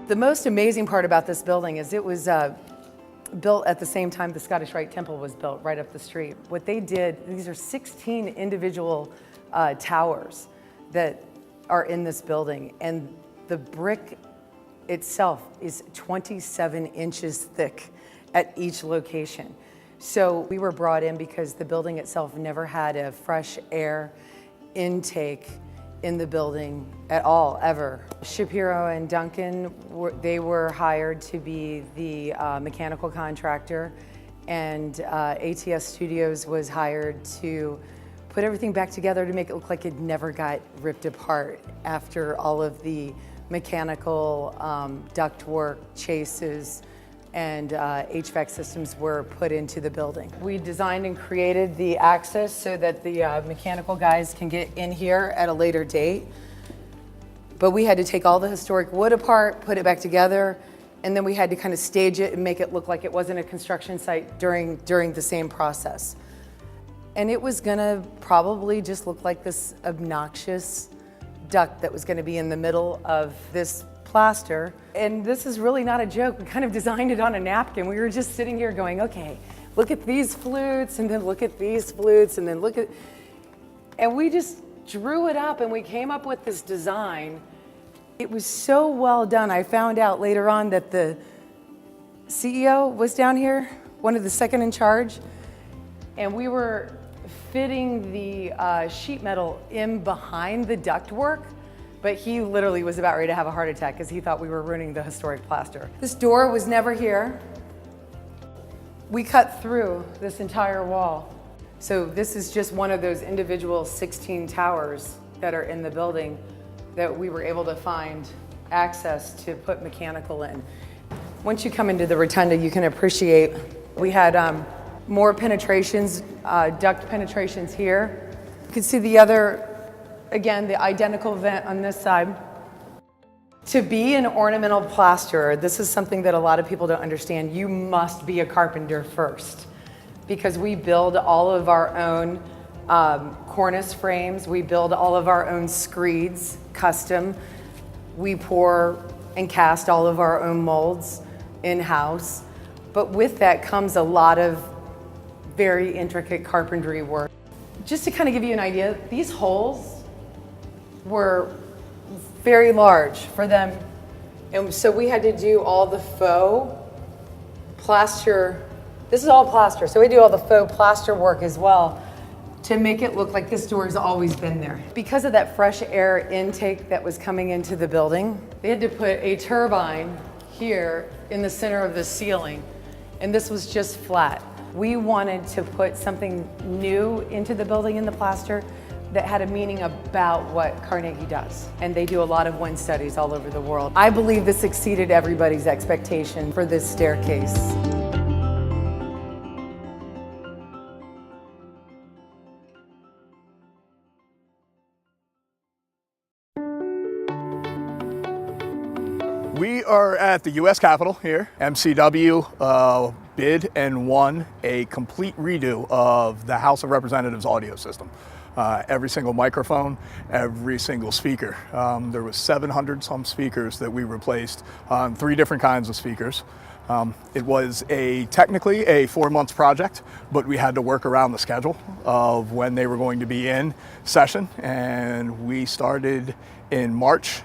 The most amazing part about this building is it was built at the same time the Scottish Rite Temple was built right up the street. What they did, these are 16 individual towers that are in this building, and the brick itself is 27 inches thick at each location. So we were brought in because the building itself never had a fresh air intake in the building at all, ever. Shapiro and Duncan, they were hired to be the mechanical contractor, and ATS Studios was hired to put everything back together to make it look like it never got ripped apart after all of the mechanical ductwork, chases, and HVAC systems were put into the building. We designed and created the access so that the mechanical guys can get in here at a later date. But we had to take all the historic wood apart, put it back together, and then we had to kind of stage it and make it look like it wasn't a construction site during the same process. And it was gonna probably just look like this obnoxious duct that was gonna be in the middle of this plaster. And this is really not a joke. We kind of designed it on a napkin. We were just sitting here going, okay, look at these flutes, and then look at these flutes, and then look at, and we just drew it up and we came up with this design. It was so well done. I found out later on that the CEO was down here, one of the second in charge, and we were fitting the sheet metal in behind the ductwork. But he literally was about ready to have a heart attack because he thought we were ruining the historic plaster. This door was never here. We cut through this entire wall. So this is just one of those individual 16 towers that are in the building that we were able to find access to put mechanical in. Once you come into the rotunda, you can appreciate, we had more penetrations, duct penetrations here. You can see the other, again, the identical vent on this side. To be an ornamental plasterer, this is something that a lot of people don't understand. You must be a carpenter first, because we build all of our own cornice frames. We build all of our own screeds, custom. We pour and cast all of our own molds in-house. But with that comes a lot of very intricate carpentry work. Just to kind of give you an idea, these holes were very large for them, and so we had to do all the faux plaster. This is all plaster, so we do all the faux plaster work as well to make it look like this door has always been there. Because of that fresh air intake that was coming into the building, they had to put a turbine here in the center of the ceiling, and this was just flat. We wanted to put something new into the building in the plaster that had a meaning about what Carnegie does. And they do a lot of wind studies all over the world. I believe this exceeded everybody's expectation for this staircase. We are at the U.S. Capitol here. MCW bid and won a complete redo of the House of Representatives audio system. Every single microphone, every single speaker. There was 700 some speakers that we replaced on 3 different kinds of speakers. It was technically a 4-month project, but we had to work around the schedule of when they were going to be in session, and we started in March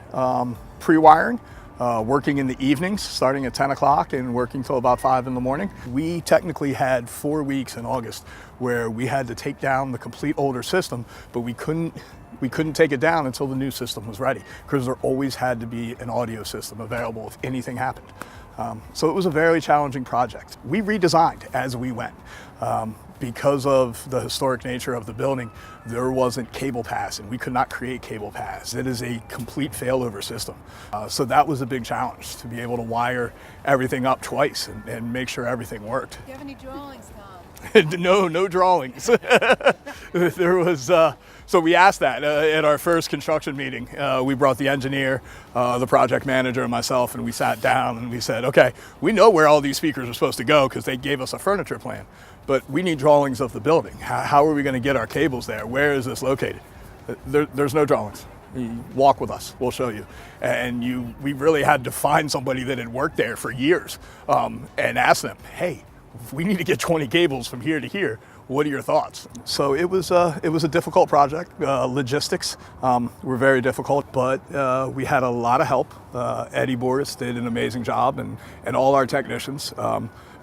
pre-wiring. Working in the evenings, starting at 10 o'clock and working till about 5 in the morning. We technically had 4 weeks in August where we had to take down the complete older system, but we couldn't take it down until the new system was ready, because there always had to be an audio system available if anything happened. So it was a very challenging project. We redesigned as we went. Because of the historic nature of the building, there wasn't cable pass, and we could not create cable pass. It is a complete failover system. So that was a big challenge, to be able to wire everything up twice and make sure everything worked. Do you have any drawings, Tom? No drawings. There was, so we asked that at our first construction meeting. We brought the engineer, the project manager, and myself, and we sat down and we said, okay, we know where all these speakers are supposed to go because they gave us a furniture plan, but we need drawings of the building. How are we going to get our cables there? Where is this located? There's no drawings. You walk with us, we'll show you. And we really had to find somebody that had worked there for years and ask them, hey, if we need to get 20 cables from here to here, what are your thoughts? So it was a difficult project. Logistics were very difficult, but we had a lot of help. Eddie Boris did an amazing job, and all our technicians,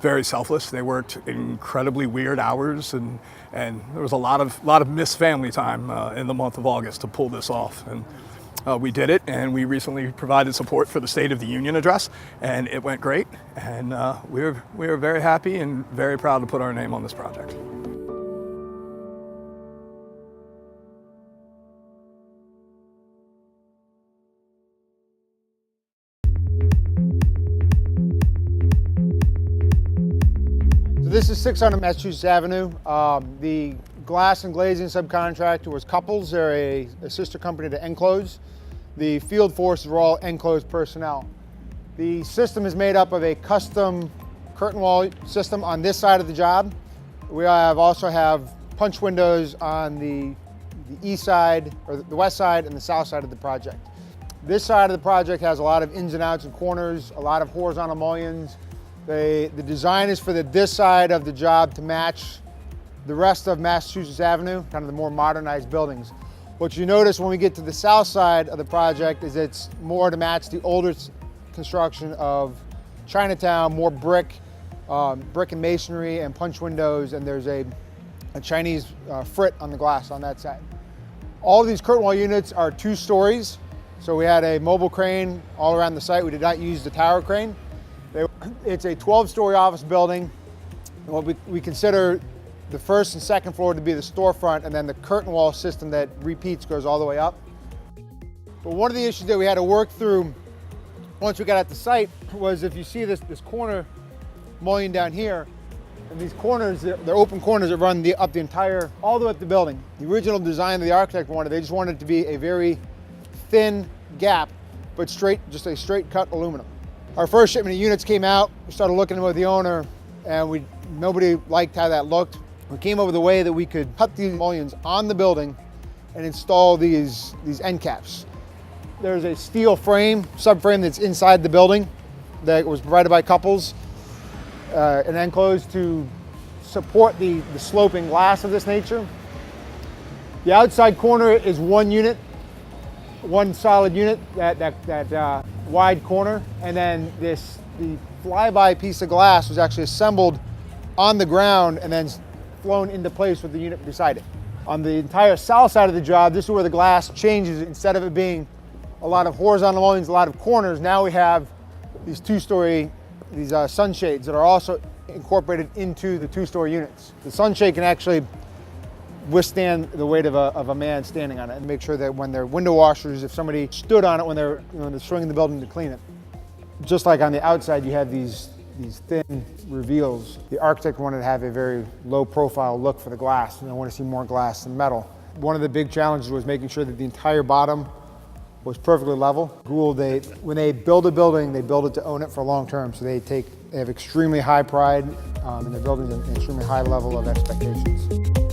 very selfless. They worked incredibly weird hours, and there was a lot of missed family time in the month of August to pull this off. And we did it, and we recently provided support for the State of the Union address, and it went great. And we were very happy and very proud to put our name on this project. This is 600 Massachusetts Avenue. The glass and glazing subcontractor was Couples. They're a sister company to Enclose. The field forces were all Enclose personnel. The system is made up of a custom curtain wall system on this side of the job. We also have punch windows on the east side, or the west side, and the south side of the project. This side of the project has a lot of ins and outs and corners, a lot of horizontal mullions. The design is for this side of the job to match the rest of Massachusetts Avenue, kind of the more modernized buildings. What you notice when we get to the south side of the project is it's more to match the older construction of Chinatown, more brick and masonry and punch windows, and there's a Chinese frit on the glass on that side. All of these curtain wall units are 2 stories, so we had a mobile crane all around the site. We did not use the tower crane. It's a 12-story office building. What we consider the first and second floor to be the storefront, and then the curtain wall system that repeats goes all the way up. But one of the issues that we had to work through once we got at the site was, if you see this corner mullion down here, and these corners, they're open corners that run up the entire, all the way up the building. The original design that the architect wanted, they just wanted it to be a very thin gap, but just a straight cut aluminum. Our first shipment of units came out. We started looking with the owner, and nobody liked how that looked. We came up with a way that we could cut these mullions on the building and install these end caps. There's a steel frame, subframe that's inside the building that was provided by Couples and Enclosed to support the sloping glass of this nature. The outside corner is one unit, one solid unit, that wide corner, and then the flyby piece of glass was actually assembled on the ground and then flown into place with the unit beside it. On the entire south side of the job, this is where the glass changes. Instead of it being a lot of horizontal mullions, a lot of corners, now we have these 2-story, sunshades that are also incorporated into the 2-story units. The sunshade can actually withstand the weight of a man standing on it, and make sure that when they're window washers, if somebody stood on it when they're swinging the building to clean it. Just like on the outside, you have these thin reveals. The architect wanted to have a very low profile look for the glass, and I want to see more glass than metal. One of the big challenges was making sure that the entire bottom was perfectly level. When they build a building, they build it to own it for long term, so they have extremely high pride in their buildings and extremely high level of expectations.